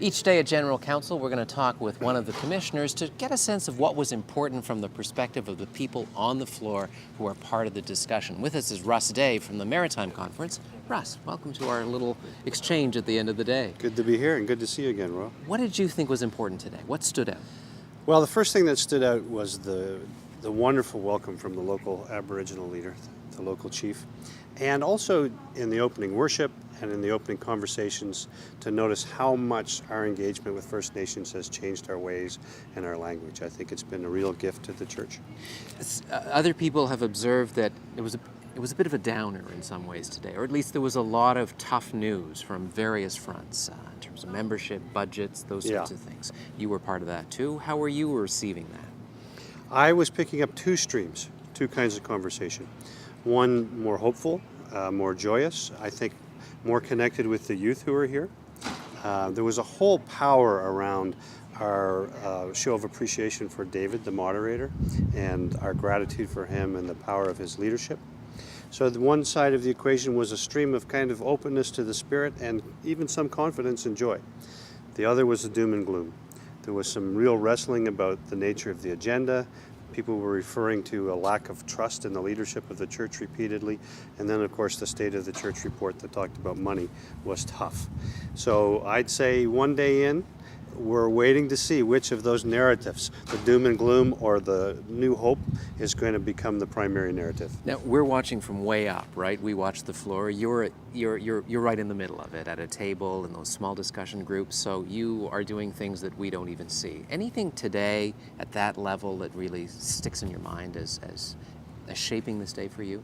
Each day at General Council, we're going to talk with one of the commissioners to get a sense of what was important from the perspective of the people on the floor who are part of the discussion. With us is Russ Day from the Maritime Conference. Russ, welcome to our little exchange at the end of the day. Good to be here and good to see you again, Ro. What did you think was important today? What stood out? Well, the first thing that stood out was the wonderful welcome from the local Aboriginal leader, the local chief, and also in the opening worship and in the opening conversations to notice how much our engagement with First Nations has changed our ways and our language. I think it's been a real gift to the church. Other people have observed that it was a bit of a downer in some ways today, or at least there was a lot of tough news from various fronts in terms of membership, budgets, those sorts of things. You were part of that too. How were you receiving that? I was picking up two streams, two kinds of conversation. One more hopeful, more joyous, I think more connected with the youth who are here. There was a whole power around our show of appreciation for David, the moderator, and our gratitude for him and the power of his leadership. So the one side of the equation was a stream of kind of openness to the Spirit and even some confidence and joy. The other was the doom and gloom. There was some real wrestling about the nature of the agenda. People were referring to a lack of trust in the leadership of the church repeatedly. And then, of course, the State of the Church report that talked about money was tough. So I'd say one day in, we're waiting to see which of those narratives, the doom and gloom or the new hope, is going to become the primary narrative. Now, we're watching from way up, right? We watch the floor. You're right in the middle of it at a table in those small discussion groups, so you are doing things that we don't even see. Anything today at that level that really sticks in your mind as shaping this day for you?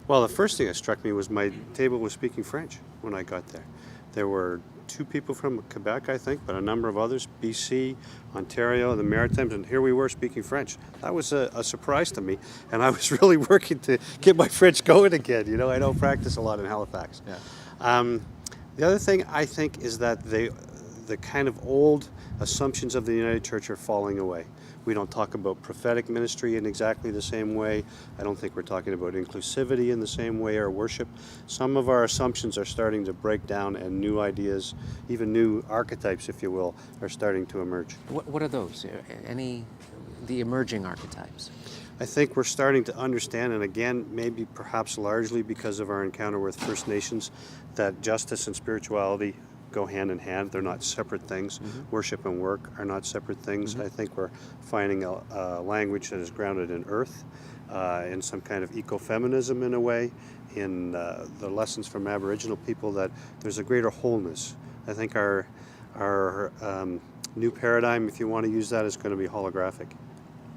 Well, the first thing that struck me was my table was speaking French when I got there. There were two people from Quebec, I think, but a number of others, BC, Ontario, the Maritimes, and here we were speaking French. That was a surprise to me, and I was really working to get my French going again. You know, I don't practice a lot in Halifax. Yeah. The other thing I think is that the kind of old assumptions of the United Church are falling away. We don't talk about prophetic ministry in exactly the same way. I don't think we're talking about inclusivity in the same way or worship. Some of our assumptions are starting to break down and new ideas, even new archetypes, if you will, are starting to emerge. What are those? The emerging archetypes? I think we're starting to understand, and again, maybe perhaps largely because of our encounter with First Nations, that justice and spirituality go hand in hand. They're not separate things. Mm-hmm. Worship and work are not separate things. Mm-hmm. I think we're finding a language that is grounded in earth, in some kind of ecofeminism in a way, in the lessons from Aboriginal people that there's a greater wholeness. I think our new paradigm, if you want to use that, is going to be holographic.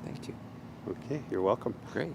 Thank you. Okay, you're welcome. Great.